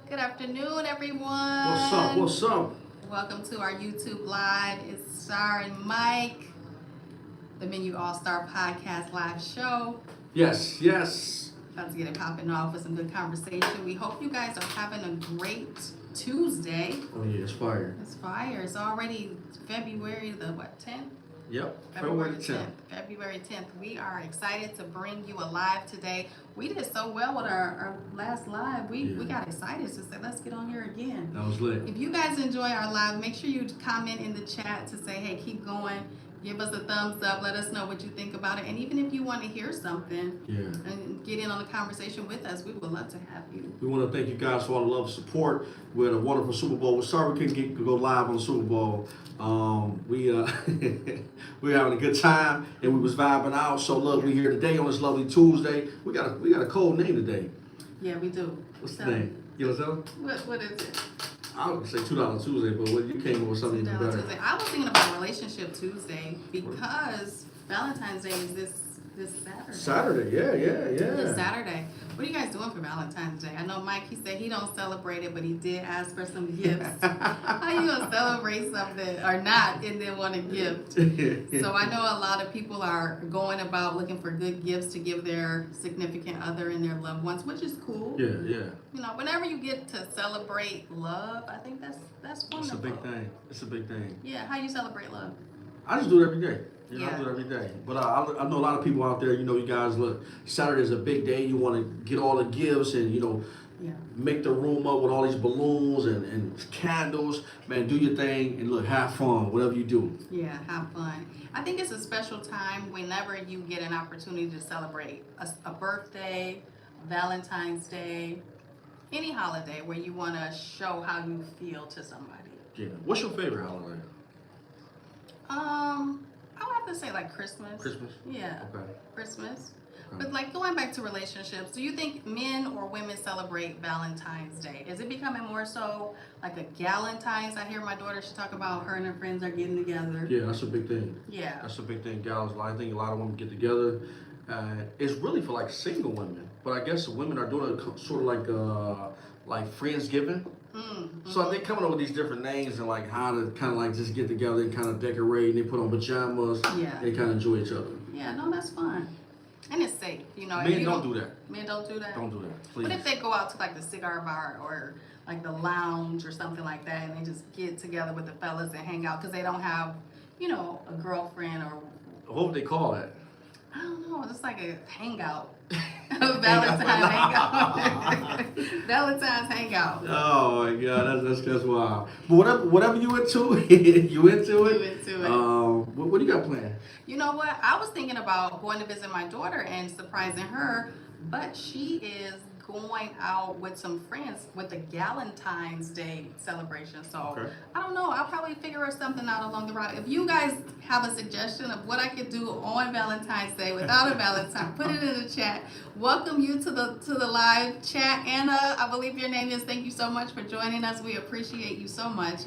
Good afternoon, everyone. What's up? What's up? Welcome to our YouTube Live. It's Star and Mike, the Menu All Star Podcast Live Show. Yes. About to get it popping off with some good conversation. We hope you guys are having a great Tuesday. Oh yeah, it's fire. It's fire. It's already February the 10th? Yep. February 10th. February 10th. We are excited to bring you a live today. We did so well with our last live. We got excited to say, let's get on here again. That was lit. If you guys enjoy our live, make sure you comment in the chat to say, hey, keep going. Give us a thumbs up. Let us know what you think about it. And even if you want to hear something and get in on the conversation with us, we would love to have you. We want to thank you guys for all the love and support. We had a wonderful Super Bowl. We're sorry we couldn't go live on the Super Bowl. We we were having a good time and we was vibing out. So look, we're here today on this lovely Tuesday. We got a cold name today. Yeah, we do. What's the name? You know what is it? I would say $2 Tuesday, but you came up with something even better. Tuesday. I was thinking about Relationship Tuesday because Valentine's Day is this Saturday. Saturday, yeah. This Saturday. What are you guys doing for Valentine's Day? I know Mike, he said he don't celebrate it, but he did ask for some gifts. How you gonna celebrate something or not and then want a gift? So I know a lot of people are going about looking for good gifts to give their significant other and their loved ones, which is cool. Yeah. You know, whenever you get to celebrate love, I think that's wonderful. It's a big thing. Yeah, how you celebrate love? I just do it every day. Yeah. I do it every day. But I know a lot of people out there, you guys look, Saturday's a big day. You want to get all the gifts and, make the room up with all these balloons and candles. Man, do your thing and look, have fun, whatever you do. Yeah, have fun. I think it's a special time whenever you get an opportunity to celebrate a birthday, Valentine's Day, any holiday where you want to show how you feel to somebody. Yeah. What's your favorite holiday? I would have to say like Christmas. Christmas? Yeah. Okay. Christmas. Okay. But like going back to relationships, do you think men or women celebrate Valentine's Day? Is it becoming more so like a Galentine's? I hear my daughter, she talk about her and her friends are getting together. Yeah, that's a big thing. Yeah. That's a big thing. Gals, I think a lot of women get together. It's really for like single women, but I guess women are doing it sort of like Friendsgiving. Mm-hmm. So they're coming up with these different names and like how to kind of like just get together and kind of decorate and they put on pajamas. Yeah. They kind of enjoy each other. Yeah, no, that's fun. And it's safe, Men don't do that. Men don't do that? Don't do that, please. What if they go out to like the cigar bar or like the lounge or something like that and they just get together with the fellas and hang out because they don't have, a girlfriend or... What would they call that? I don't know, it's like a hangout. Valentine's hangout. Valentine's hangout. Oh my God, that's wild. But whatever you into, you into it. You into it. What do you got planned? You know what? I was thinking about going to visit my daughter and surprising her, but she is going out with some friends with the Galentine's Day celebration. So Okay. I don't know. I'll probably figure something out along the route. If you guys have a suggestion of what I could do on Valentine's Day without a Valentine, put it in the chat. Welcome you to the live chat. Anna, I believe your name is. Thank you so much for joining us. We appreciate you so much.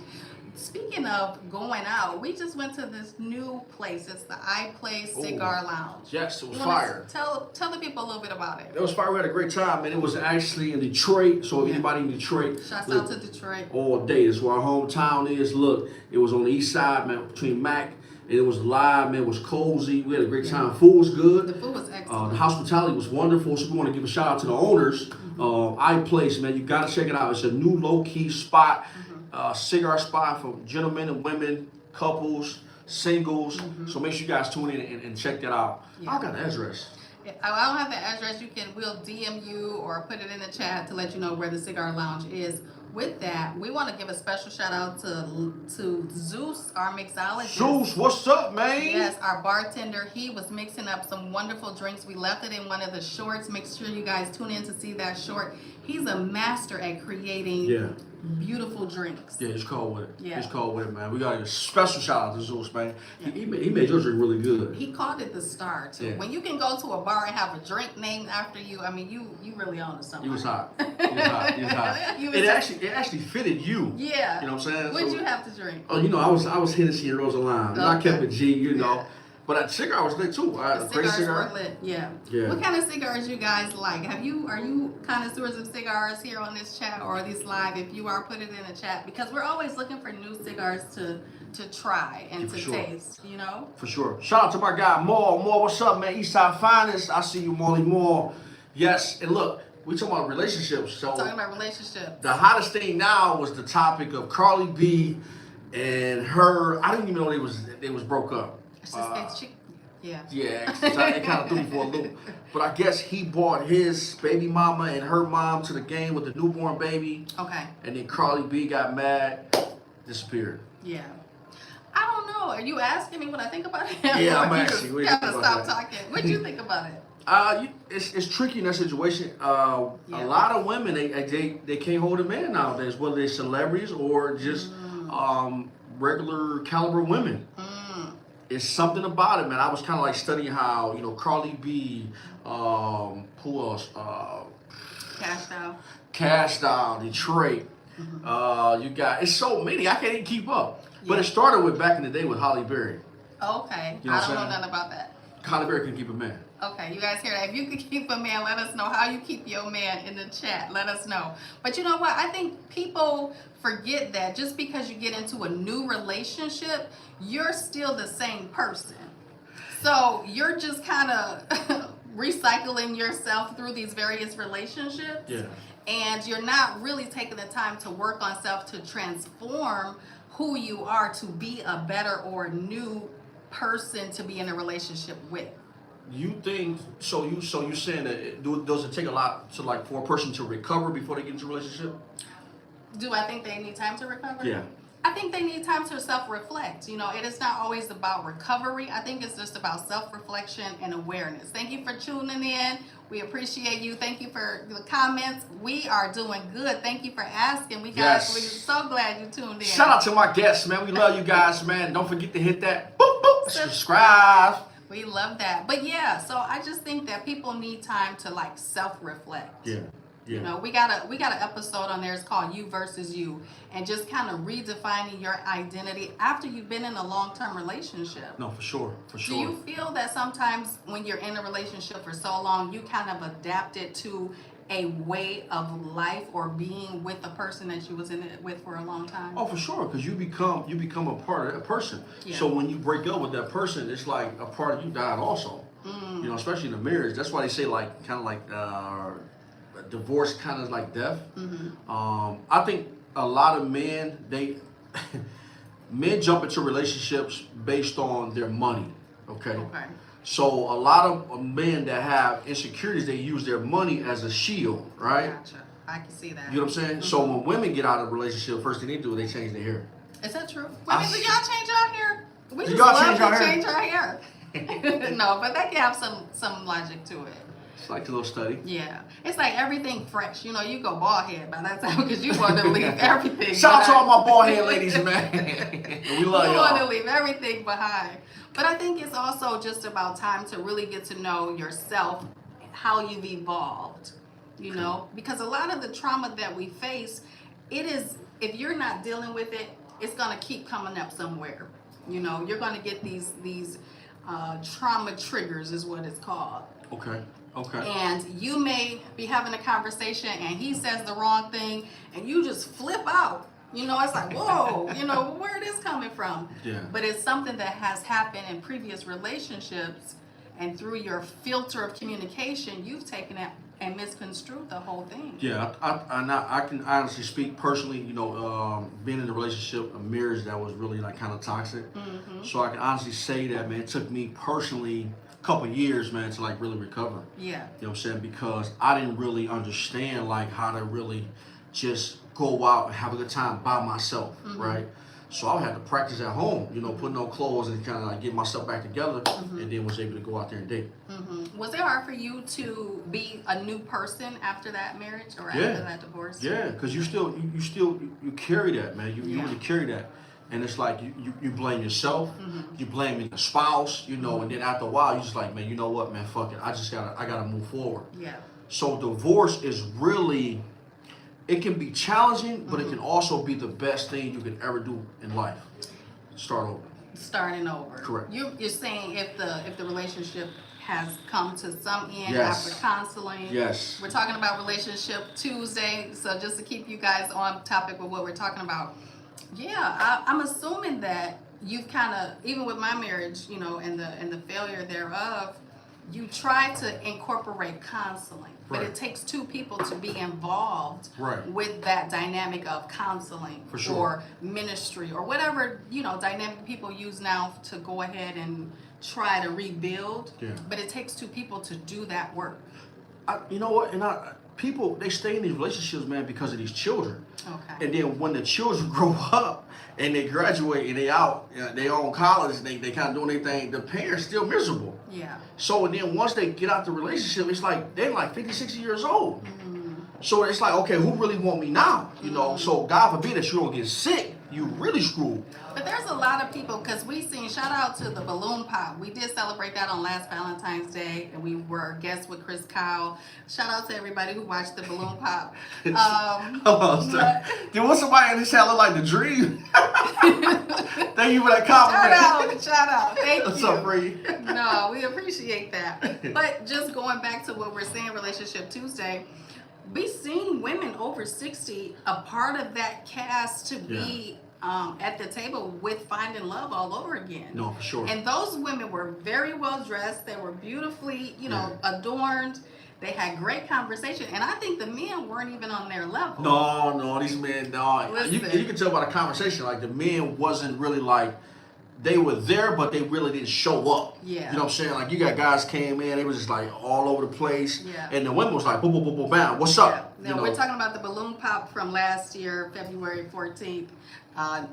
Speaking of going out, we just went to this new place. It's the iPlace Cigar Lounge. Yes, it was You wanna fire. Tell the people a little bit about it. It was fire. We had a great time, man. It was actually in Detroit. So if anybody in Detroit, Shouts look, out to Detroit. all day. That's where our hometown is. Look, it was on the east side, man, between Mac. And it was live, man. It was cozy. We had a great time. Food was good. The food was excellent. The hospitality was wonderful. So we want to give a shout out to the owners. iPlace, man. You got to check it out. It's a new low-key spot. Cigar spot for gentlemen and women, couples, singles. So make sure you guys tune in and check that out. Yeah. I got the address. I don't have the address. We'll DM you or put it in the chat to let you know where the cigar lounge is. With that, we want to give a special shout out to Zeus, our mixologist. Zeus, what's up, man? Yes, our bartender. He was mixing up some wonderful drinks. We left it in one of the shorts. Make sure you guys tune in to see that short. He's a master at creating beautiful drinks. Yeah, he's cold with it. Yeah. He's cold with it, man. We got a special shout out to Zeus, man. He made your drink really good. He called it the Star too. Yeah. When you can go to a bar and have a drink named after you, I mean, you really on to something. He was hot. He was hot. It actually fitted you. Yeah. You know what I'm saying? What'd you have to drink? Oh, I was Hennessy and Rose of Lime. I kept it G, Yeah. But that cigar was lit too. I had The a great cigars cigar. were lit, yeah. Yeah. What kind of cigars you guys like? Are you connoisseurs of cigars here on this chat or this live? If you are, put it in the chat because we're always looking for new cigars to try and Yeah, for to sure. taste. You know. For sure. Shout out to my guy Maul. Maul, what's up, man? Eastside Finest. I see you, Molly Maul. Yes, and look, we talking about relationships. So Talking about relationships. the hottest thing now was the topic of Carly B and her. I didn't even know they was broke up. It's just yeah. Yeah, so it kind of threw me for a loop. But I guess he brought his baby mama and her mom to the game with the newborn baby. Okay. And then Carly B got mad, disappeared. Yeah. I don't know. Are you asking me what I think about it? Yeah, I'm Or you asking just you what you think gotta about stop that. talking. What do you think about it? It's tricky in that situation. A lot of women they can't hold a man nowadays, whether they're celebrities or just regular caliber women. It's something about it, man. I was kind of like studying how Carly B, who else? Cash Down, Detroit. You got it's so many. I can't even keep up. But Yeah. it started with back in the day with Holly Berry. Okay. You know what I I'm don't know saying? nothing about that. Holly Berry can keep a man. Okay, you guys hear that? If you could keep a man, let us know how you keep your man in the chat. Let us know. But you know what? I think people forget that just because you get into a new relationship, you're still the same person. So you're just kind of recycling yourself through these various relationships. Yeah. And you're not really taking the time to work on self to transform who you are to be a better or new person to be in a relationship with. You think so? You saying that does it take a lot to for a person to recover before they get into a relationship? Do I think they need time to recover? Yeah. I think they need time to self-reflect. It is not always about recovery. I think it's just about self-reflection and awareness. Thank you for tuning in. We appreciate you. Thank you for the comments. We are doing good. Thank you for asking. We're so glad you tuned in. Shout out to my guests, man. We love you guys, man. Don't forget to hit that boop boop subscribe. We love that. But yeah, so I just think that people need time to self-reflect. Yeah. Yeah. We got an episode on there. It's called You Versus You, and just kind of redefining your identity after you've been in a long-term relationship. No, for sure. Do you feel that sometimes when you're in a relationship for so long, you kind of adapted to a way of life or being with the person that you was in it with for a long time? Oh, for sure, because you become a part of that person. Yeah. So when you break up with that person, it's like a part of you died also. Especially in a marriage. That's why they say divorce kind of like death. I think a lot of men men jump into relationships based on their money. Okay. So a lot of men that have insecurities, they use their money as a shield, right? Gotcha. I can see that. You know what I'm saying? So when women get out of a relationship, first thing they do is they change their hair. Is that true? Women, do y'all change our hair? We Do just y'all love change to our hair? change our hair. No, but that can have some logic to it. It's like a little study. Yeah, it's like everything fresh. You go bald head by that time because you want to leave everything. Shout out to all my bald head ladies, man. We love you y'all. want to leave everything behind. But I think it's also just about time to really get to know yourself, how you've evolved. Because a lot of the trauma that we face, if you're not dealing with it, it's gonna keep coming up somewhere. You're gonna get these trauma triggers, is what it's called. Okay. And you may be having a conversation and he says the wrong thing and you just flip out. It's like, whoa, where it is coming from. Yeah. But it's something that has happened in previous relationships, and through your filter of communication, you've taken it and misconstrued the whole thing. Yeah, I can honestly speak personally, being in a relationship, a marriage that was really kind of toxic. So I can honestly say that, man, it took me personally couple years, man, to really recover. Yeah. You know what I'm saying? Because I didn't really understand how to really just go out and have a good time by myself, right? So I had to practice at home, putting on clothes and kind of get myself back together, and then was able to go out there and date. Was it hard for you to be a new person after that marriage or after that divorce? Yeah, because you carry that, man. You really carry that. And it's like you blame yourself, you blame the spouse, and then after a while you just like, man, you know what, man, fuck it. I gotta move forward. Yeah. So divorce is really, it can be challenging, but it can also be the best thing you can ever do in life. Start over. starting over. Correct. You're saying if the relationship has come to some end Yes. after counseling. Yes. We're talking about Relationship Tuesday, so just to keep you guys on topic with what we're talking about. Yeah, I'm assuming that you've kind of, even with my marriage, you know, and the failure thereof, you try to incorporate counseling, but Right. it takes two people to be involved Right. with that dynamic of counseling For sure. or ministry or whatever, you know, dynamic people use now to go ahead and try to rebuild. Yeah. But it takes two people to do that work. You know what? And people, they stay in these relationships, man, because of these children. Okay. And then when the children grow up and they graduate and they out, they on college, they kind of doing their thing, the parents still miserable. Yeah. So and then once they get out the relationship, it's like they're like 50, 60 years old. So it's like, okay, who really want me now? You know, so God forbid that you don't get sick, you really screwed. But there's a lot of people, because we seen, shout out to the balloon pop. We did celebrate that on last Valentine's Day, and we were guests with Chris Kyle. Shout out to everybody who watched the balloon pop. Hold on, sir. Then what's somebody in this chat look like the dream? Thank you for that compliment. Shout out. Thank What's you. up, Bree? No, we appreciate that. But just going back to what we're saying, Relationship Tuesday, we seen women over 60 a part of that cast to be at the table with Finding Love all over again. No, for sure. And those women were very well dressed. They were beautifully, you know, adorned. They had great conversation. And I think the men weren't even on their level. No, these men, no. You can tell by the conversation, like the men wasn't really like, they were there, but they really didn't show up. Yeah. You know what I'm saying? Like you got guys came in, they was just like all over the place. Yeah. And the women was like, boom, boom, boom, boom, bam, what's up? Yeah. Now, we're talking about the balloon pop from last year, February 14th.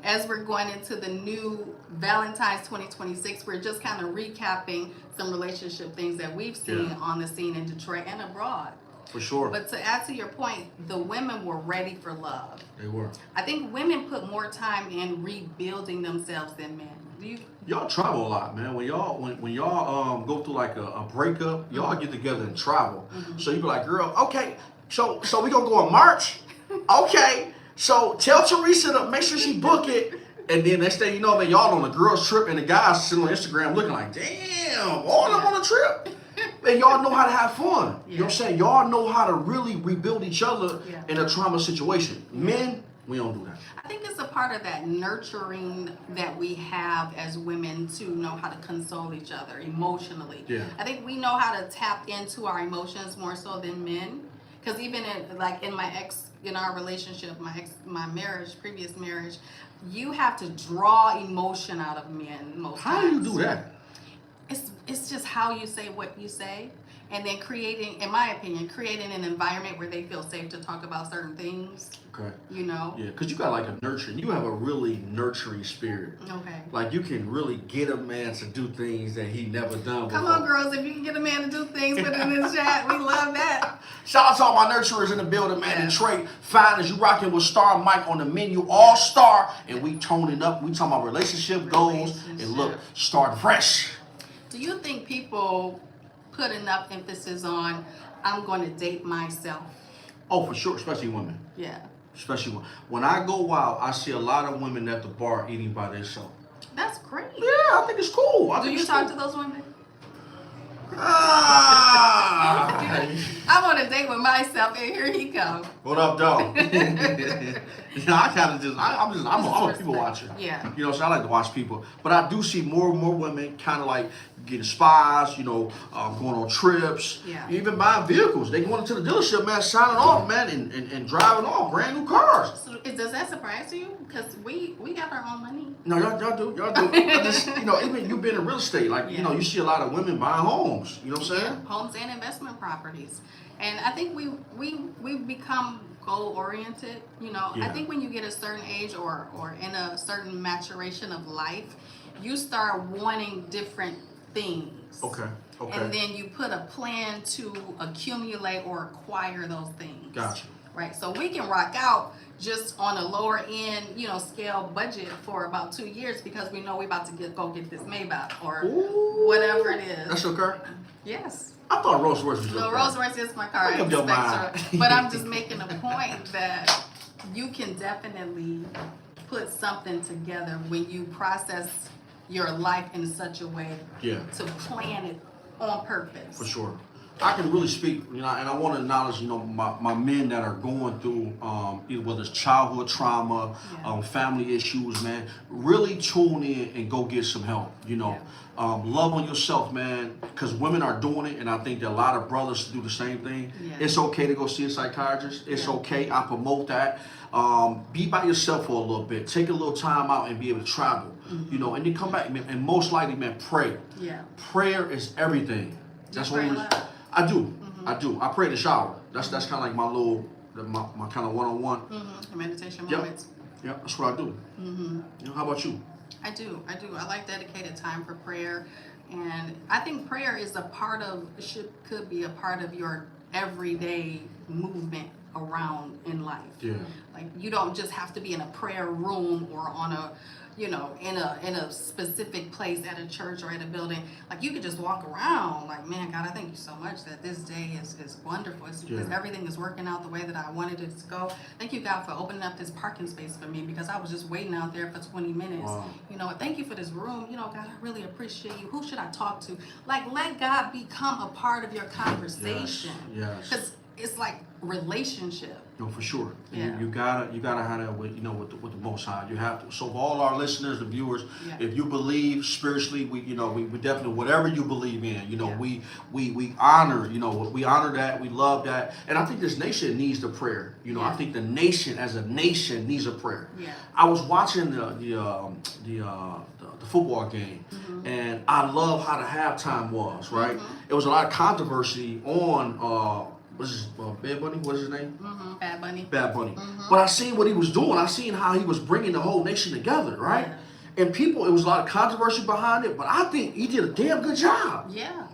As we're going into the new Valentine's 2026, we're just kind of recapping some relationship things that we've seen on the scene in Detroit and abroad. For sure. But to add to your point, the women were ready for love. They were. I think women put more time in rebuilding themselves than men. Y'all travel a lot, man. When y'all go through like a breakup, y'all get together and travel. So you be like, girl, okay, so we gonna go in March? Okay. So tell Teresa to make sure she book it. And then next thing you know, man, y'all on a girls trip and the guys sitting on Instagram looking like, damn, all of them on a trip. Man, y'all know how to have fun. You know what I'm saying? Y'all know how to really rebuild each other in a trauma situation. Men, we don't do that. I think it's a part of that nurturing that we have as women to know how to console each other emotionally. Yeah. I think we know how to tap into our emotions more so than men. Because even in our relationship, my marriage, previous marriage, you have to draw emotion out of men most How times. do you do that? It's just how you say what you say, and then creating, in my opinion, creating an environment where they feel safe to talk about certain things. Okay. You know. Yeah, because you got like a nurturing, you have a really nurturing spirit. Okay. Like you can really get a man to do things that he never done before. Come on, girls, if you can get a man to do things, put it in the chat. We love that. Shout out to all my nurturers in the building, man. Detroit, fine as you rocking with Star Mike on the menu, all star, and we toning up. We talking about relationship goals, and look, start fresh. Do you think people put enough emphasis on, I'm going to date myself? Oh, for sure, especially women. Yeah. Especially when I go out, I see a lot of women at the bar eating by themselves. That's great. Yeah, I think it's cool. Do you talk to those women? Ah! I'm on a date with myself, and here he comes. What up, dog? I kind of just, I'm a people watcher. Yeah. You know, so I like to watch people. But I do see more and more women kind of like getting spas, you know, going on trips, even buying vehicles. They going into the dealership, man, signing off, man, and driving off brand new cars. So does that surprise you? Because we got our own money. No, y'all do. I just, you know, even you been in real estate, like, you know, you see a lot of women buying homes. You know what I'm saying? Yeah, homes and investment properties. And I think we've become goal oriented. You know, I think when you get a certain age or in a certain maturation of life, you start wanting different things. Okay. And then you put a plan to accumulate or acquire those things. Gotcha. Right. So we can rock out just on a lower end, you know, scale budget for about 2 years because we know we're about to go get this Maybach or whatever it is. That's your car? Yes. I thought Rolls Royce was your car. No, Rolls Royce is my car. Make up your mind. But I'm just making a point that you can definitely put something together when you process your life in such a way Yeah. to plan it on purpose. For sure. I can really speak, you know, and I want to acknowledge, you know, my men that are going through, either whether it's childhood trauma, Yeah. family issues, man. Really tune in and go get some help. You know, love on yourself, man, because women are doing it, and I think that a lot of brothers do the same thing. Yeah. It's okay to go see a psychiatrist. It's okay. I promote that. Be by yourself for a little bit. Take a little time out and be able to travel. You know, and then come back, man, and most likely, man, pray. Yeah. Prayer is everything. That's pray what a lot? I do. I do. I pray in the shower. That's kind of like my little, my kind of one-on-one. Meditation Yep. moments. Yep. That's what I do. You know, how about you? I do. I like dedicated time for prayer, and I think prayer is a part of could be a part of your everyday movement around in life. Yeah. Like you don't just have to be in a prayer room or on a, you know, in a specific place at a church or at a building. Like you could just walk around like, man, God, I thank you so much that this day is wonderful. Everything is working out the way that I wanted it to go. Thank you, God, for opening up this parking space for me because I was just waiting out there for 20 minutes. Wow. You know, thank you for this room. You know, God, I really appreciate you. Who should I talk to? Like, let God become a part of your conversation. Yes. Because it's like relationship. No, for sure. Yeah. You gotta have that with, you know, with the Most High. You have to. So for all our listeners, the viewers, if you believe spiritually, we definitely, whatever you believe in, you know, we honor, you know, we honor that, we love that, and I think this nation needs the prayer. You know, I think the nation as a nation needs a prayer. Yeah. I was watching the football game, and I love how the halftime was. Right, it was a lot of controversy on. What's his Bad Bunny? What's his name? Bad Bunny. Bad Bunny. But I seen what he was doing. I seen how he was bringing the whole nation together, right? And people, it was a lot of controversy behind it, but I think he did a damn good job. Yeah,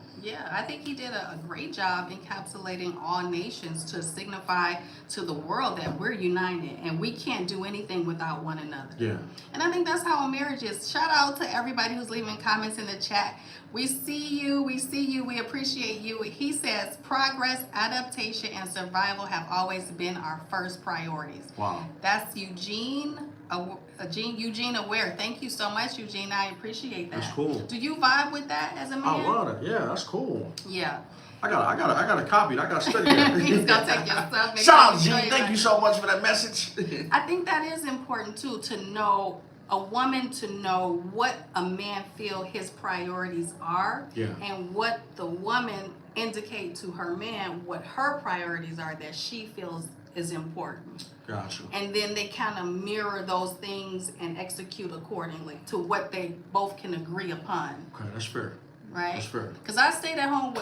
I think he did a great job encapsulating all nations to signify to the world that we're united and we can't do anything without one another. Yeah. And I think that's how a marriage is. Shout out to everybody who's leaving comments in the chat. We see you, we appreciate you. He says progress, adaptation, and survival have always been our first priorities. Wow. That's Eugene Aware. Thank you so much, Eugene. I appreciate that. That's cool. Do you vibe with that as a man? I love it. Yeah, that's cool. Yeah. I gotta copy it. I gotta study that. He's gonna take your stuff. Shout out, Gene. Thank you so much for that message. I think that is important too, to know a woman to know what a man feel his priorities are, and what the woman indicate to her man what her priorities are that she feels is important. Gotcha. And then they kind of mirror those things and execute accordingly to what they both can agree upon. Okay, that's fair. Right? That's fair. Because I stayed at home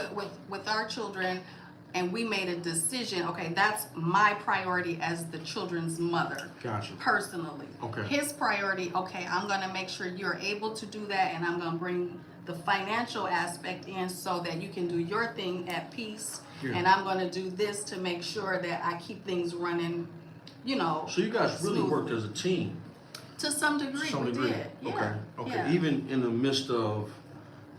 with our children, and we made a decision. Okay, that's my priority as the children's mother. Gotcha. Personally. Okay. His priority, okay, I'm going to make sure you're able to do that, and I'm going to bring the financial aspect in so that you can do your thing at peace. Yeah. And I'm going to do this to make sure that I keep things running, you know. So you guys really smoothly. worked as a team. To some degree, we did. Yeah. Okay. Yeah. Even in the midst of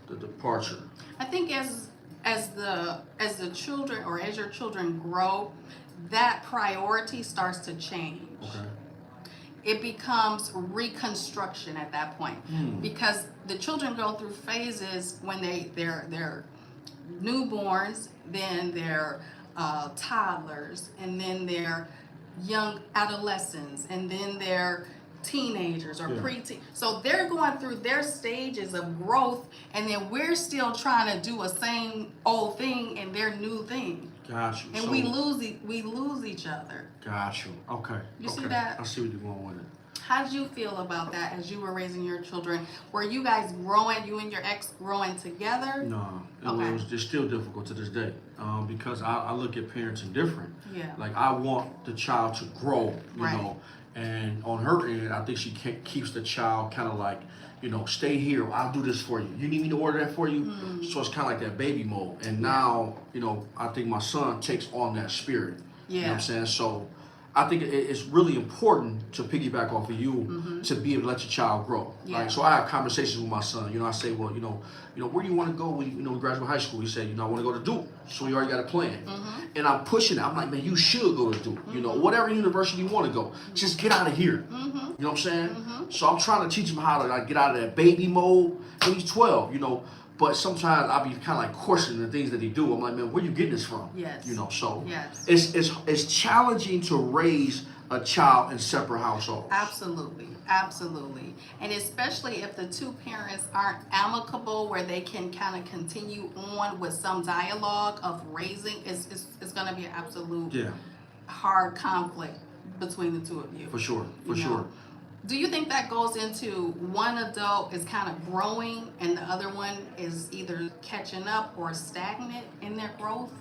the departure. I think as the children, or as your children grow, that priority starts to change. Okay. It becomes reconstruction at that point, because the children go through phases when they're newborns, then they're toddlers, and then they're young adolescents, and then they're teenagers or preteen. So they're going through their stages of growth, and then we're still trying to do a same old thing and their new thing. Got you. And so, we lose each other. Got you. Okay. You okay. see that? I see what you're going with it. How did you feel about that as you were raising your children? Were you guys growing, you and your ex growing together? No, Okay. it's still difficult to this day, because I look at parenting different. Yeah. Like I want the child to grow, you Right. know, and on her end, I think she keeps the child kind of like, you know, stay here. I'll do this for you. You need me to order that for you? So it's kind of like that baby mode. And now, you know, I think my son takes on that spirit. You know what I'm saying? So I think it's really important to piggyback off of you to be able to let your child grow. Yeah. Right? So I have conversations with my son. I say, well, where do you want to go when you graduate high school? He said, I want to go to Duke. So he already got a plan. And I'm pushing it. I'm like, man, you should go to Duke. Whatever university you want to go, just get out of here. You know what I'm saying? So I'm trying to teach him how to like get out of that baby mode. And he's 12. But sometimes I'll be kind of like questioning the things that he do. I'm like, man, where you getting this from? Yes. So yes. it's challenging to raise a child in separate households. Absolutely. And especially if the two parents aren't amicable where they can kind of continue on with some dialogue of raising, it's going to be an absolute hard conflict between the two of you. For sure. Do you think that goes into one adult is kind of growing and the other one is either catching up or stagnant in their growth?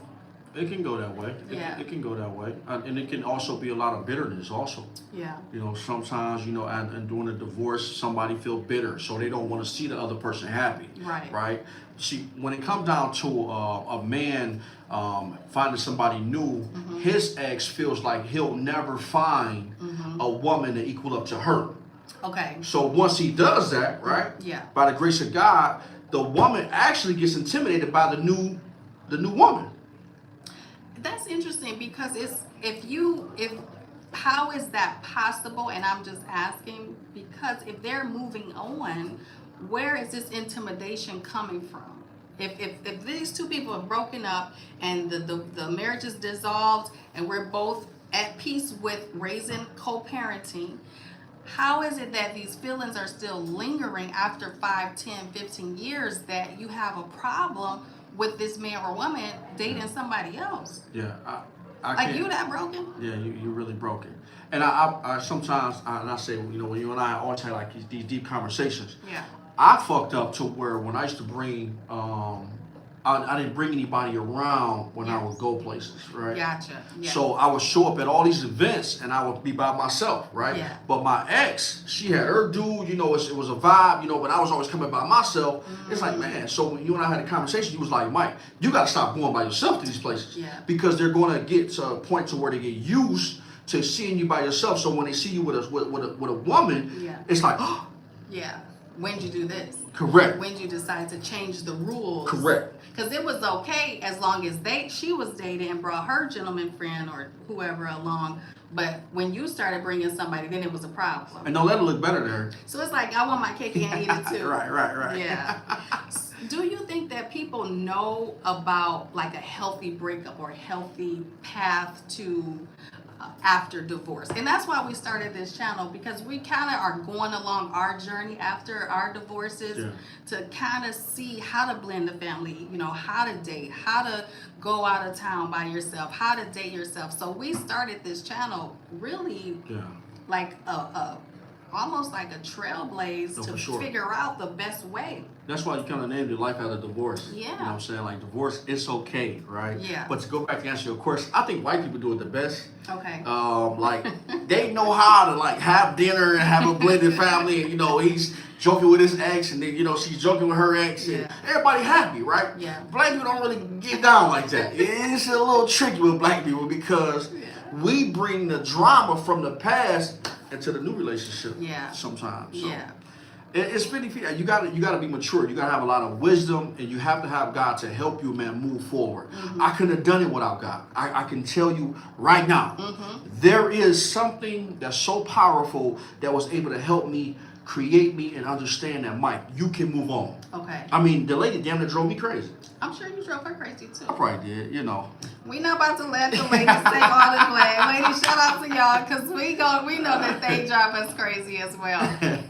It can go that way. It can go that way. And it can also be a lot of bitterness also. Yeah. Sometimes, and during a divorce, somebody feel bitter, so they don't want to see the other person happy. Right? See, when it comes down to a man finding somebody new, his ex feels like he'll never find a woman to equal up to her. Okay. So once he does that, right? Yeah. By the grace of God, the woman actually gets intimidated by the new woman. That's interesting because how is that possible? And I'm just asking because if they're moving on, where is this intimidation coming from? If these two people have broken up and the marriage is dissolved and we're both at peace with raising co-parenting, how is it that these feelings are still lingering after 5, 10, 15 years that you have a problem with this man or woman dating somebody else? Yeah, I like can't. You that broken? Yeah, you really broken. And I sometimes I say, when you and I always have like these deep conversations. Yeah. I fucked up to where when I used to bring, I didn't bring anybody around when I would go places, right? Gotcha. Yeah. So I would show up at all these events and I would be by myself, right? Yeah. But my ex, she had her dude, it was a vibe, but I was always coming by myself. It's like, man, so when you and I had a conversation, you was like, Mike, you got to stop going by yourself to these places. Yeah. Because they're going to get to a point to where they get used to seeing you by yourself. So when they see you with a woman, it's like, oh. Yeah. When'd you do this? Correct. When'd you decide to change the rules? Correct. Because it was okay as long as she was dating and brought her gentleman friend or whoever along. But when you started bringing somebody, then it was a problem. And don't let it look better there. So it's like, I want my cake and eat it too. Right. Yeah. Do you think that people know about like a healthy breakup or a healthy path to after divorce? And that's why we started this channel, because we kind of are going along our journey after our divorces to kind of see how to blend the family, how to date, how to go out of town by yourself, how to date yourself. So we started this channel really like almost like a trailblaze to figure out the best way. That's why you kind of named it Life After Divorce. Yeah. You know what I'm saying? Like, divorce, it's okay, right? Yeah. But to go back to answer your question, I think white people do it the best. Okay. Like, they know how to, like, have dinner and have a blended family. And, he's joking with his ex, and then, she's joking with her ex. And everybody happy, right? Yeah. Black people don't really get down like that. It's a little tricky with black people because we bring the drama from the past into the new relationship. Yeah. Sometimes. So. Yeah. It's 50-50. You gotta be mature. You gotta have a lot of wisdom, and you have to have God to help you, man, move forward. I couldn't have done it without God. I can tell you right now, there is something that's so powerful that was able to help me create me and understand that, Mike, you can move on. Okay. I mean, the lady damn near drove me crazy. I'm sure you drove her crazy too. I probably did, We not about to let the ladies take all the blame. Ladies, shout out to y'all because we know that they drive us crazy as well.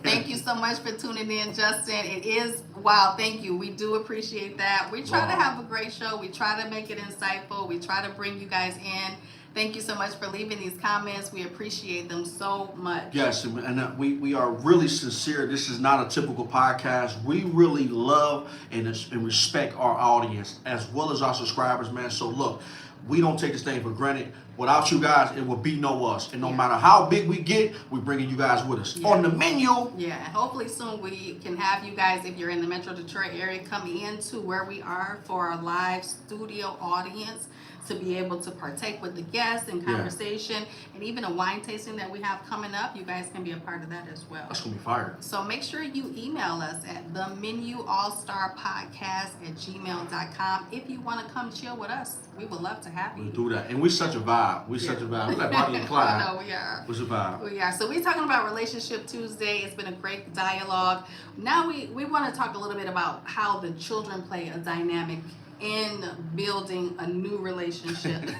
Thank you so much for tuning in, Justin. It is wow. Thank you. We do appreciate that. We try to have a great show. We try to make it insightful. We try to bring you guys in. Thank you so much for leaving these comments. We appreciate them so much. Yes, and we are really sincere. This is not a typical podcast. We really love and respect our audience as well as our subscribers, man. So look, we don't take this thing for granted. Without you guys, it would be no us. And no Yeah. matter how big we get, we're bringing you guys with us. Yeah. On the menu. Yeah, and hopefully soon we can have you guys, if you're in the Metro Detroit area, come into where we are for our live studio audience to be able to partake with the guests and conversation, and even a wine tasting that we have coming up. You guys can be a part of that as well. That's going to be fire. So make sure you email us at themenuallstarpodcast@gmail.com if you want to come chill with us. We would love to have you. We'll do that. And we're such a vibe. We're such a vibe. We're like Bonnie and Clyde. I know we are. What's a vibe? We are. So we're talking about Relationship Tuesday. It's been a great dialogue. Now we want to talk a little bit about how the children play a dynamic in building a new relationship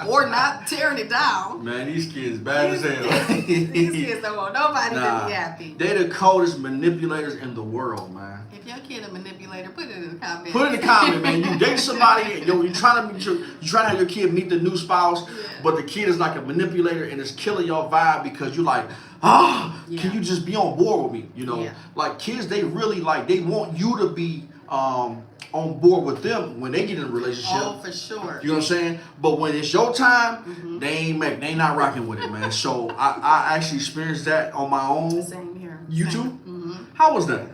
or not tearing it down. Man, these kids bad as hell. These kids don't want nobody to be happy. They the coldest manipulators in the world, man. If your kid a manipulator, put it in the comments. Put it in the comment, man. You date somebody, you're trying to have your kid meet the new spouse, but the kid is like a manipulator and it's killing your vibe because you're like, can you just be on board with me? You know, like kids, they really like, they want you to be on board with them when they get in a relationship. Oh, for sure. You know what I'm saying? But when it's your time, they ain't not rocking with it, man. So I actually experienced that on my own. Same here. You Same. too? Mm-hmm. How was that?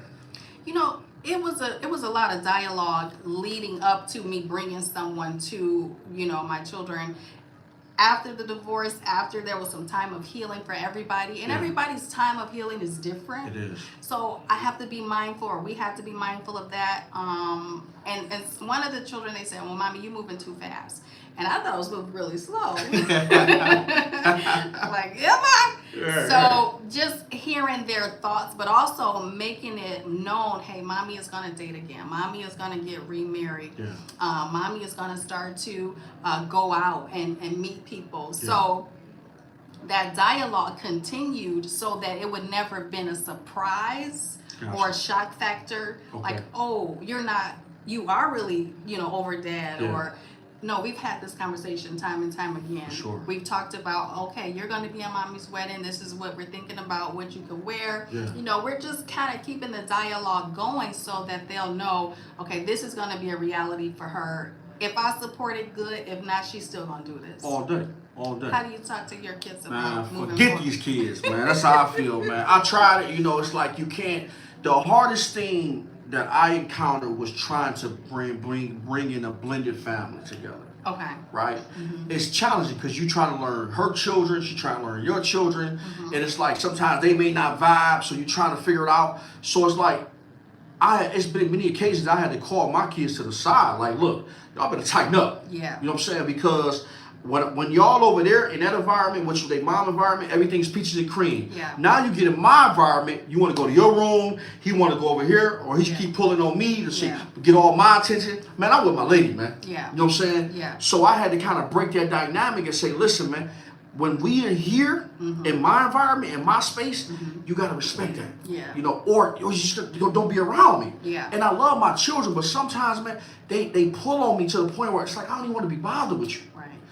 You know, it was a lot of dialogue leading up to me bringing someone to, you know, my children. After the divorce, after there was some time of healing for everybody, and everybody's time of healing is different. It is. So I have to be mindful, or we have to be mindful of that. And one of the children, they said, "Well, Mommy, you moving too fast." And I thought I was moving really slow. Like, am I? So just hearing their thoughts, but also making it known, hey, Mommy is going to date again. Mommy is going to get remarried. Yeah. Mommy is going to start to go out and meet people. So that dialogue continued so that it would never have been a surprise or a shock factor. Like, oh, you are really, you know, over Dad, or no, we've had this conversation time and time again. Sure. We've talked about, okay, you're going to be at Mommy's wedding. This is what we're thinking about, what you can wear. Yeah. You know, we're just kind of keeping the dialogue going so that they'll know, okay, this is going to be a reality for her. If I support it, good. If not, she's still going to do this. All day. All day. How do you talk to your kids about moving forget forward? these kids, man. That's how I feel, man. I tried it, you know, it's like you can't. The hardest thing that I encountered was trying to bring in a blended family together. Okay. Right? Mm-hmm. It's challenging because you're trying to learn her children, she's trying to learn your children, and it's like sometimes they may not vibe, so you're trying to figure it out. So it's like, it's been many occasions I had to call my kids to the side, like, look, y'all better tighten up. Yeah. You know what I'm saying? Because when y'all over there in that environment, which is their mom environment, everything's peaches and cream. Yeah. Now you get in my environment, you want to go to your room, he want to go over here, or he keep pulling on me to get all my attention. Man, I'm with my lady, man. Yeah. You know what I'm saying? Yeah. So I had to kind of break that dynamic and say, listen, man, when we are here in my environment, in my space, you gotta respect that. Yeah. You know, or you just don't be around me. Yeah. And I love my children, but sometimes, man, they pull on me to the point where it's like I don't even want to be bothered with you.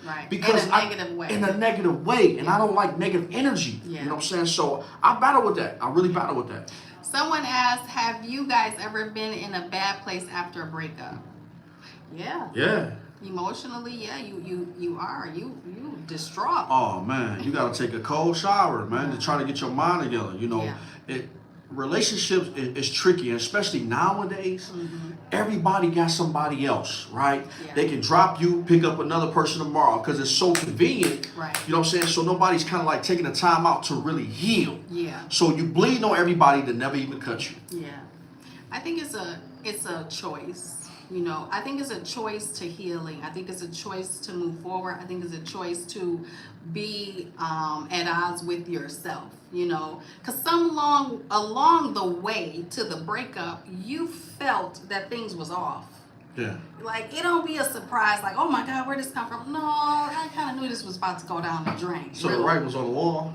Right. Because in a negative way. In a negative way, and I don't like negative energy. Yeah. You know what I'm saying? So I battle with that. I really battle with that. Someone asked, have you guys ever been in a bad place after a breakup? Yeah. Yeah. Emotionally, yeah, you are. You distraught. Oh man, you gotta take a cold shower, man, to try to get your mind together. You know, relationships is tricky, and especially nowadays. Everybody got somebody else, right? Yeah. They can drop you, pick up another person tomorrow because it's so convenient. Right. You know what I'm saying? So nobody's kind of like taking the time out to really heal. Yeah. So you bleed on everybody that never even cut you. Yeah. I think it's a choice. You know, I think it's a choice to healing. I think it's a choice to move forward. I think it's a choice to be at odds with yourself, you know, because along the way to the breakup, you felt that things was off. Yeah. Like, it don't be a surprise, like, oh my God, where this come from? No, I kind of knew this was about to go down the drain. So really. the writing was on the wall?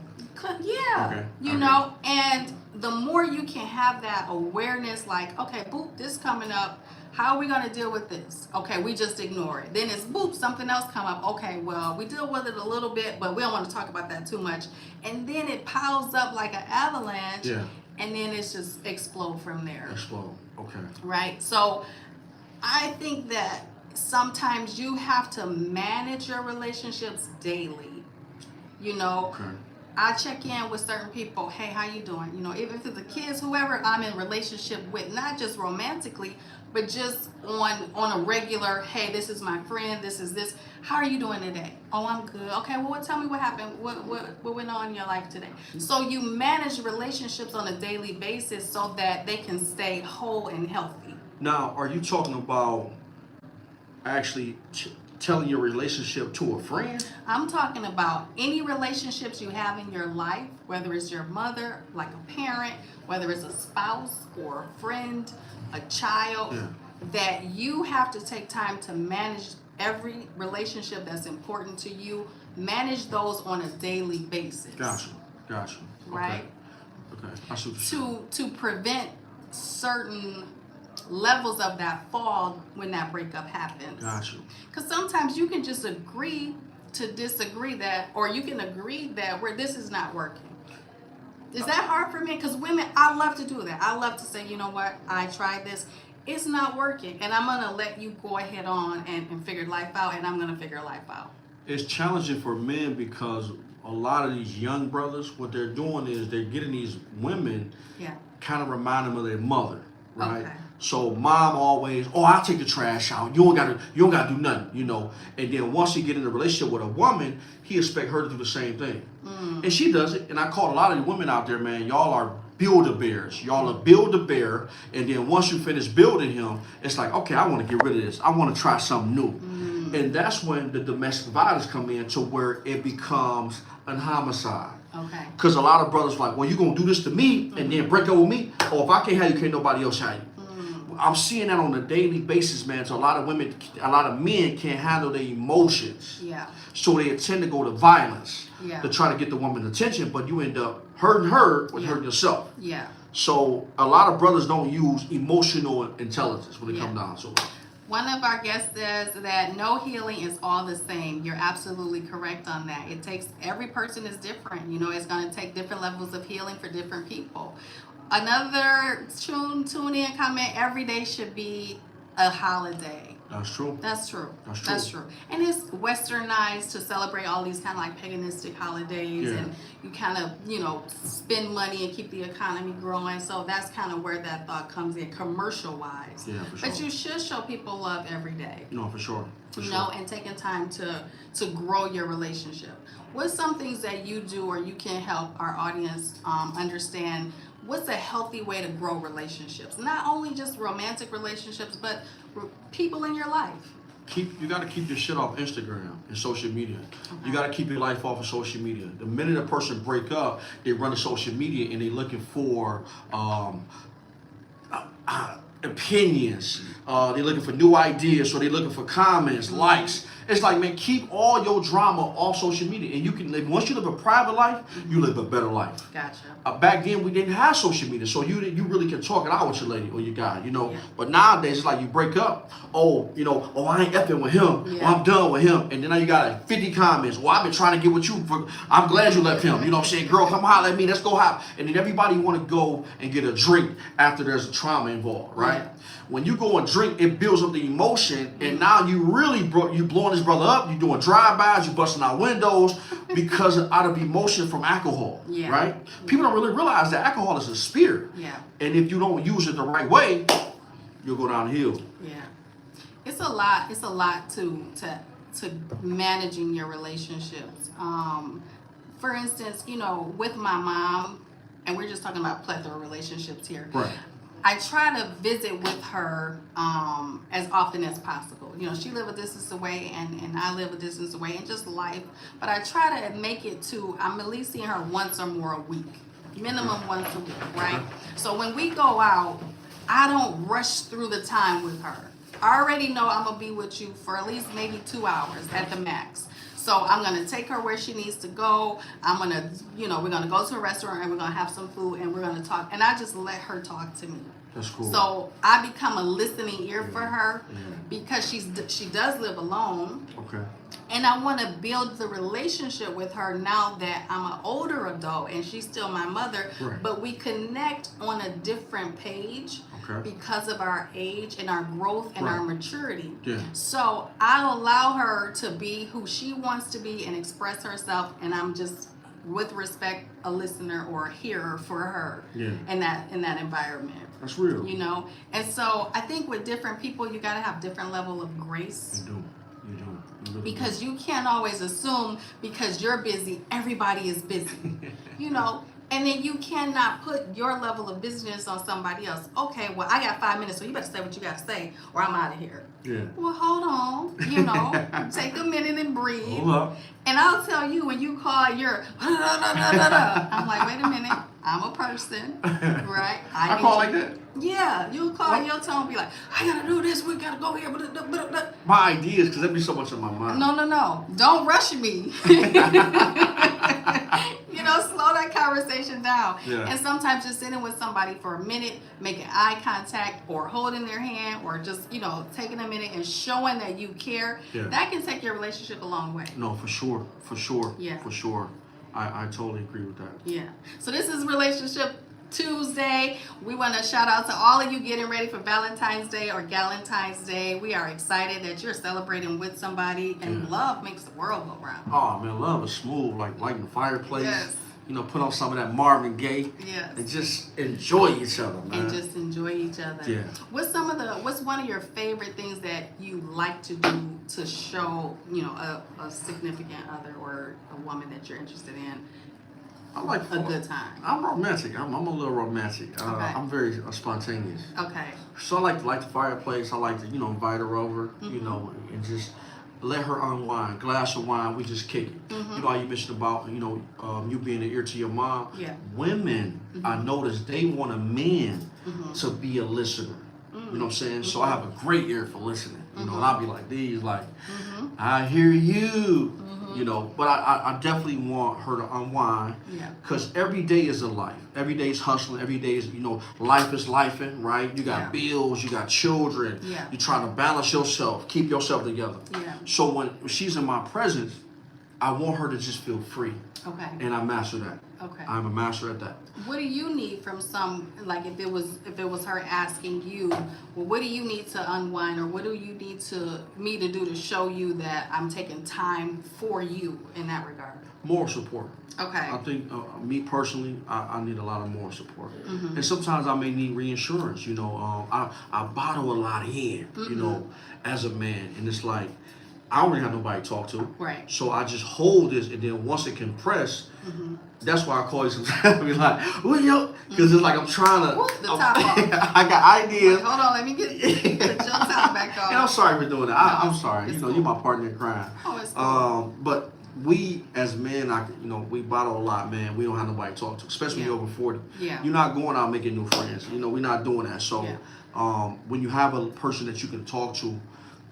Yeah. Okay. You know, and the more you can have that awareness, like, okay, boop, this coming up. How are we going to deal with this? Okay, we just ignore it. Then it's boop, something else come up. Okay, well, we deal with it a little bit, but we don't want to talk about that too much. And then it piles up like an avalanche. Yeah. And then it's just explode from there. Explode. Okay. Right? So I think that sometimes you have to manage your relationships daily. You know, Okay. I check in with certain people. Hey, how you doing? You know, if it's the kids, whoever I'm in relationship with, not just romantically, but just on a regular. Hey, this is my friend. This is this. How are you doing today? Oh, I'm good. Okay, well, tell me what happened. What went on in your life today? So you manage relationships on a daily basis so that they can stay whole and healthy. Now, are you talking about actually telling your relationship to a friend? I'm talking about any relationships you have in your life, whether it's your mother, like a parent, whether it's a spouse or a friend, a child, Yeah. that you have to take time to manage every relationship that's important to you. Manage those on a daily basis. Gotcha. Okay. Right? Okay. I see what you're saying. To prevent certain levels of that fall when that breakup happens. Gotcha. Because sometimes you can just agree to disagree that, or you can agree that where this is not working. Is that hard for men? Because women, I love to do that. I love to say, you know what, I tried this. It's not working. And I'm going to let you go ahead on and figure life out, and I'm going to figure life out. It's challenging for men because a lot of these young brothers, what they're doing is they're getting these women Yeah. kind of remind them of their mother, right? Okay. So mom always, oh, I'll take the trash out. You don't gotta do nothing, you know. And then once he get in a relationship with a woman, he expect her to do the same thing. And she does it. And I caught a lot of the women out there, man, y'all are build-a-bears. Y'all are build-a-bear. And then once you finish building him, it's like, okay, I want to get rid of this. I want to try something new. And that's when the domestic violence come in to where it becomes an homicide. Okay. Because a lot of brothers like, well, you gonna do this to me and then break up with me? Or if I can't have you, can't nobody else have you. I'm seeing that on a daily basis, man. So a lot of women, a lot of men can't handle their emotions. Yeah. So they tend to go to violence Yeah. to try to get the woman's attention, but you end up hurting her and hurting yourself. Yeah. So a lot of brothers don't use emotional intelligence when it comes down to it. One of our guests says that no healing is all the same. You're absolutely correct on that. It takes, every person is different. You know, it's going to take different levels of healing for different people. Another tune in comment, every day should be a holiday. That's true. That's true. That's true. That's true. And it's westernized to celebrate all these kind of like paganistic holidays, Yeah. and you kind of, you know, spend money and keep the economy growing. So that's kind of where that thought comes in, commercial wise. Yeah, for sure. But you should show people love every day. No, for sure. For You sure. know, and taking time to grow your relationship. What's some things that you do or you can help our audience understand? What's a healthy way to grow relationships? Not only just romantic relationships, but people in your life. You got to keep your shit off Instagram and social media. You got to keep your life off of social media. The minute a person break up, they run to social media and they looking for opinions. They're looking for new ideas, so they're looking for comments, likes. It's like, man, keep all your drama off social media, and you can live. Once you live a private life, you live a better life. Gotcha. Back then, we didn't have social media, so you really can talk it out with your lady or your guy, you know. Yeah. But nowadays, it's like you break up. Oh, you know, oh, I ain't effing with him. Yeah. Oh, I'm done with him. And then now you got like 50 comments. Well, I've been trying to get with you. I'm glad you left him. You know what I'm saying? Girl, come holler at me. Let's go hop. And then everybody want to go and get a drink after there's a trauma involved, right? Yeah. When you go and drink, it builds up the emotion, and now you really you blowing this brother up. You doing drive-bys, you busting out windows because out of emotion from alcohol, Yeah. right? People don't really realize that alcohol is a spirit, Yeah. and if you don't use it the right way, you'll go downhill. Yeah. It's a lot. It's a lot to managing your relationships. For instance, you know, with my mom, and we're just talking about plethora of relationships here. Right. I try to visit with her as often as possible. You know, she lives a distance away and I live a distance away, and just life. But I try to make it to, I'm at least seeing her once or more a week. Minimum once a week, right? So when we go out, I don't rush through the time with her. I already know I'm going to be with you for at least maybe 2 hours at the max. So I'm going to take her where she needs to go. I'm going to, you know, we're going to go to a restaurant and we're going to have some food and we're going to talk. And I just let her talk to me. That's cool. So I become a listening ear for her because she does live alone. Okay. And I want to build the relationship with her now that I'm an older adult and she's still my mother. Right. But we connect on a different page. Okay. because of our age and our growth and Right. our maturity. Yeah. So I allow her to be who she wants to be and express herself, and I'm just, with respect, a listener or a hearer for her Yeah. in that environment. That's real. You know, and so I think with different people, you got to have different level of grace. You do. You do. You really Because you can't always assume because you're busy, everybody is busy. You know, and then you cannot put your level of busyness on somebody else. Okay, well, I got 5 minutes, so you better say what you got to say, or I'm out of here. do. Yeah. Well, hold on, you know, take a minute and breathe. Hold up. And I'll tell you when you call, you're, I'm like, wait a minute, I'm a person, right? I need call you- like that. Yeah, you'll call and your tone be like, I gotta do this, we gotta go here, My ideas, because there be so much in my mind. No. Don't rush me. You know, slow that conversation down. Yeah. And sometimes just sitting with somebody for a minute, making eye contact or holding their hand or just, you know, taking a minute and showing that you care, Yeah. that can take your relationship a long way. No, for sure. For sure. Yeah. For sure. I totally agree with that. Yeah. So this is Relationship Tuesday. We want to shout out to all of you getting ready for Valentine's Day or Galentine's Day. We are excited that you're celebrating with somebody, and Yeah. love makes the world go round. Oh man, love is smooth, like lighting the fireplace. Yes. You know, put on some of that Marvin Gaye Yes. and just enjoy each other, man. And just enjoy each other. Yeah. What's one of your favorite things that you like to do to show, you know, a significant other or a woman that you're interested in I like a good time? I'm romantic. I'm a little romantic. Okay. I'm very spontaneous. Okay. So I like to light the fireplace. I like to, you know, invite her over, you Mhm. know, and just let her unwind. Glass of wine, we just kick it. Mhm. You know how you mentioned about, you know, you being an ear to your mom. Yeah. Women, I noticed they want a man Mhm. to be a listener. You know what I'm saying? So I Mhm. have a great ear for listening. You know, Mhm. and I'll be like these, like, Mhm. I hear you. Mhm. You know, but I definitely want her to unwind. Yeah. Because every day is a life. Every day is hustling. Every day is, you know, life is lifing, right? You got Yeah. bills, you got children. Yeah. You're trying to balance yourself, keep yourself together. Yeah. So when she's in my presence, I want her to just feel free. Okay. And I master that. Okay. I'm a master at that. What do you need from like if it was her asking you, well, what do you need to unwind, or what do you need me to do to show you that I'm taking time for you in that regard? More support. Okay. I think, me personally, I need a lot of more support. Mhm. And sometimes I may need reinsurance. You know, I bottle a lot in, you know, as a man. And it's like, I don't really have nobody to talk to. Right. So I just hold this, and then once it compress, Mhm. that's why I call you sometimes. Be like, what yo? Because it's like I'm trying to. Whoop, the top off. I got ideas. Wait, hold on, let me put your top back on. And I'm sorry for doing that. I'm No, sorry. it's You know, cool. you're my partner in crime. Oh, it's cool. But we as men, we bottle a lot, man. We don't have nobody to talk to, especially when Yeah. you're over 40. Yeah. You're not going out making new friends. You know, we're not doing that. So, Yeah. when you have a person that you can talk to,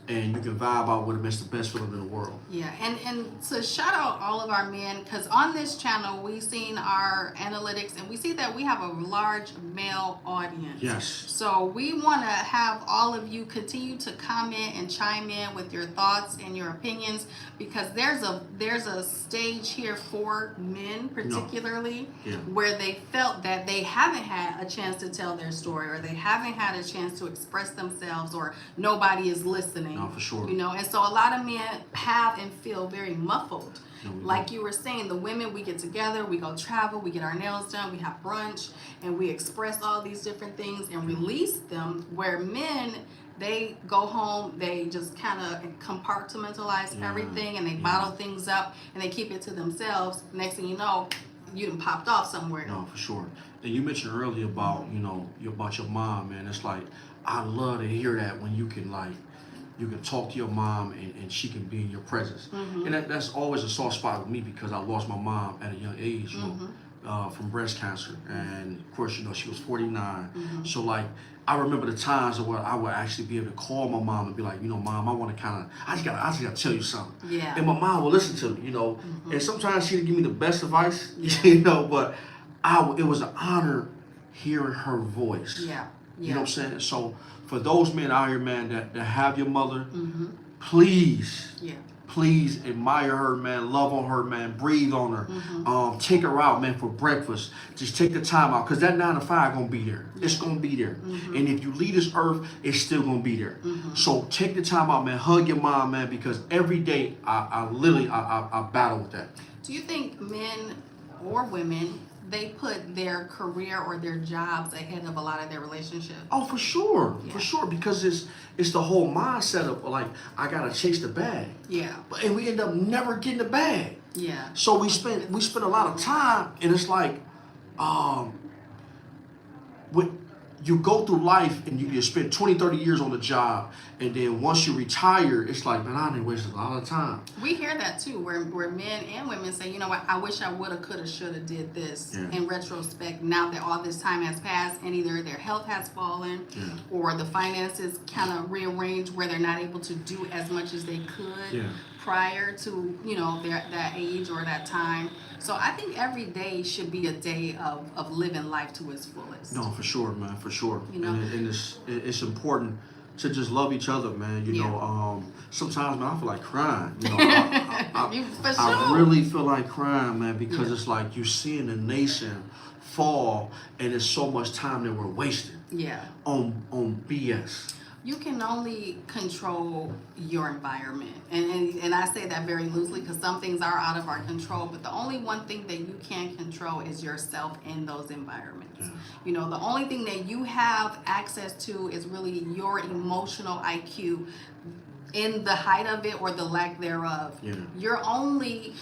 and you can vibe out with them, it's the best feeling in the world. Yeah, and to shout out all of our men, because on this channel we've seen our analytics and we see that we have a large male audience. Yes. So we want to have all of you continue to comment and chime in with your thoughts and your opinions, because there's a stage here for men particularly Yeah. where they felt that they haven't had a chance to tell their story, or they haven't had a chance to express themselves, or nobody is listening. No, for sure. You know, and so a lot of men have and feel very muffled. No, we Like you were saying, the women, we get together, we go travel, we get our nails done, we have brunch, and we express all these different things and release them, where men, they go home, they just kind of compartmentalize Yeah, everything, and they yeah. bottle things up and they keep it to themselves. Next thing you know, you done popped off somewhere. No, for sure. And you mentioned earlier about, about your mom, man. It's like, I love to hear that when you can talk to your mom and she can be in your presence. Mhm. And that's always a soft spot with me, because I lost my mom at a young age, from breast cancer. And of course, she was 49. Mhm. So like, I remember the times where I would actually be able to call my mom and be like, Mom, I want to I just gotta tell you something. Yeah. And my mom will listen to me, and sometimes she'd give me the best advice, Yeah. but it was an honor hearing her voice. Yeah. You know what I'm saying? So for those men out here, man, that have your mother, Mm-hmm. please, Yeah. please admire her, man. Love on her, man. Breathe on her. Take her out, man, for breakfast. Just take the time out, because that 9 to 5 gonna be there. It's gonna be there. And if you leave this earth, it's still gonna be there. So take the time out, man. Hug your mom, man, because every day I literally battle with that. Do you think men or women, they put their career or their jobs ahead of a lot of their relationships? Oh, for sure, because it's the whole mindset of like, I gotta chase the bag. Yeah. And we end up never getting the bag. Yeah. So we spend a lot of time, and it's like, when you go through life and you spend 20, 30 years on the job, and then once you retire, it's like, man, I didn't waste a lot of time. We hear that too, where men and women say, you know what, I wish I woulda, coulda, shoulda did this. In retrospect, now that all this time has passed, and either their health has fallen, or the finances kind of rearranged where they're not able to do as much as they could prior to, you know, that age or that time. So I think every day should be a day of living life to its fullest. No, for sure, man, for sure. You know? And it's important to just love each other, man. You know, sometimes, man, I feel like crying. You know, I really feel like crying, man, because it's like you're seeing the nation fall, and there's so much time that we're wasting. On BS. You can only control your environment. And I say that very loosely, because some things are out of our control, but the only one thing that you can control is yourself in those environments. You know, the only thing that you have access to is really your emotional IQ in the height of it or the lack thereof. Your only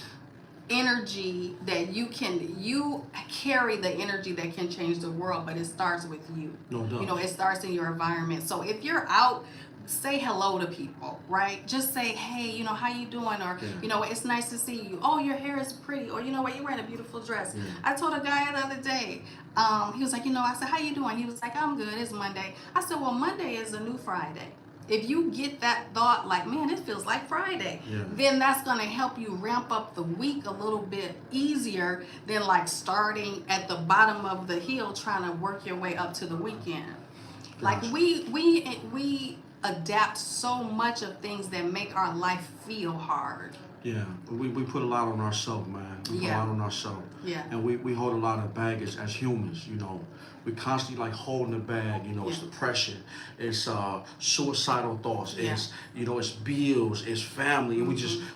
energy that you carry the energy that can change the world, but it starts with you. No doubt. You know, it starts in your environment. So if you're out, say hello to people, right? Just say, hey, you know, how you doing? Or, you know, it's nice to see you. Oh, your hair is pretty. Or, you know what, you're wearing a beautiful dress. I told a guy the other day, he was like, you know, I said, how you doing? He was like, I'm good, it's Monday. I said, well, Monday is a new Friday. If you get that thought like, man, it feels like Friday, then that's going to help you ramp up the week a little bit easier than like starting at the bottom of the hill trying to work your way up to the weekend. Like we adapt so much of things that make our life feel hard. Yeah, we put a lot on ourselves, man. We put a lot on ourselves. And we hold a lot of baggage as humans, you know. We constantly like holding the bag, you know, it's depression, it's suicidal thoughts, it's, you know, it's bills, it's family, and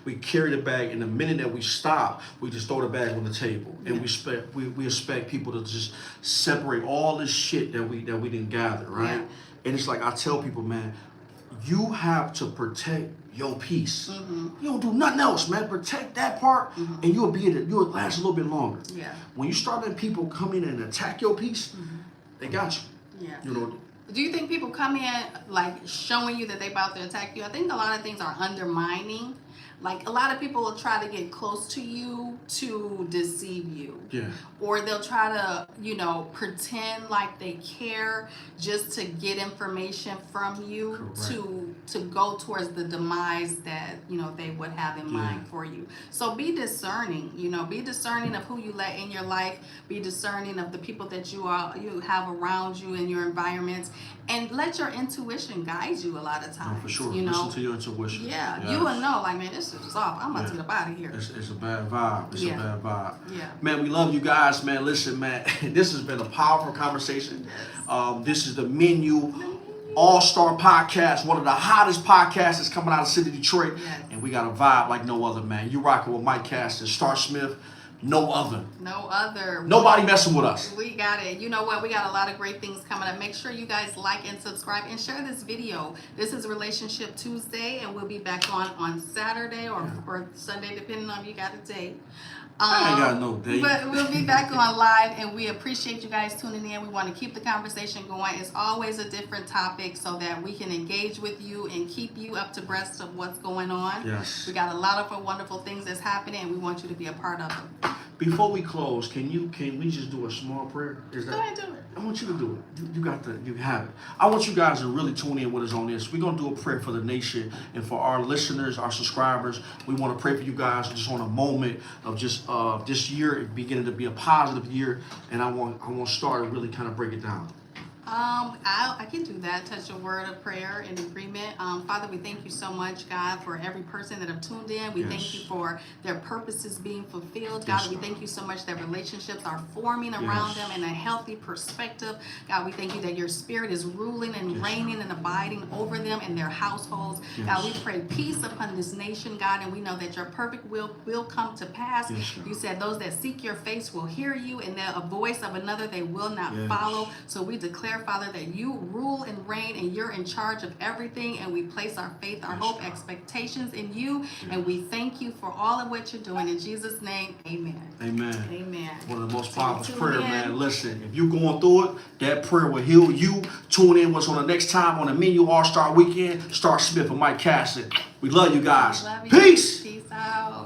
we carry the bag, and the minute that we stop, we just throw the bag on the table. And we expect people to just separate all this shit that we didn't gather, right? And it's like I tell people, man, you have to protect your peace. You don't do nothing else, man. Protect that part, and you'll last a little bit longer. When you start letting people come in and attack your peace, they got you. You know. Do you think people come in like showing you that they about to attack you? I think a lot of things are undermining. Like a lot of people will try to get close to you to deceive you. Or they'll try to, you know, pretend like they care just to get information from you to go towards the demise that, you know, they would have in mind for you. So be discerning, you know, be discerning of who you let in your life, be discerning of the people that you have around you in your environments, and let your intuition guide you a lot of times. For sure. You know? Listen to your intuition. You will know, like, man, this is off. I'm about to get up out of here. It's a bad vibe. It's a bad vibe. Man, we love you guys, man. Listen, man, this has been a powerful conversation. This is the Menu All-Star Podcast, one of the hottest podcasts that's coming out of the city of Detroit. And we got a vibe like no other, man. You rocking with Mike Caston, Star Smith. No other. No other. Nobody messing with us. We got it. You know what? We got a lot of great things coming up. Make sure you guys like and subscribe and share this video. This is Relationship Tuesday, and we'll be back on Saturday or Sunday, depending on if you got a date. I ain't got no date. But we'll be back on live, and we appreciate you guys tuning in. We want to keep the conversation going. It's always a different topic so that we can engage with you and keep you up to breast of what's going on. We got a lot of wonderful things that's happening, and we want you to be a part of them. Before we close, can we just do a small prayer? Go ahead, do it. I want you to do it. You have it. I want you guys to really tune in with us on this. We're going to do a prayer for the nation and for our listeners, our subscribers. We want to pray for you guys just on a moment of just this year beginning to be a positive year. And I want to start and really kind of break it down. I can do that. Touch a word of prayer and agreement. Father, we thank you so much, God, for every person that have tuned in. We thank you for their purposes being fulfilled. God, we thank you so much that relationships are forming around them in a healthy perspective. God, we thank you that your spirit is ruling and reigning and abiding over them and their households. God, we pray peace upon this nation, God, and we know that your perfect will come to pass. You said those that seek your face will hear you, and that a voice of another they will not follow. So we declare, Father, that you rule and reign and you're in charge of everything, and we place our faith, our hope, expectations in you, and we thank you for all of what you're doing. In Jesus' name, amen. Amen. Amen. One of the most powerful prayer, man. Listen, if you're going through it, that prayer will heal you. Tune in what's on the next time on the Menu All-Star Weekend. Star Smith and Mike Cassidy. We love you guys. Love you. Peace. Peace out.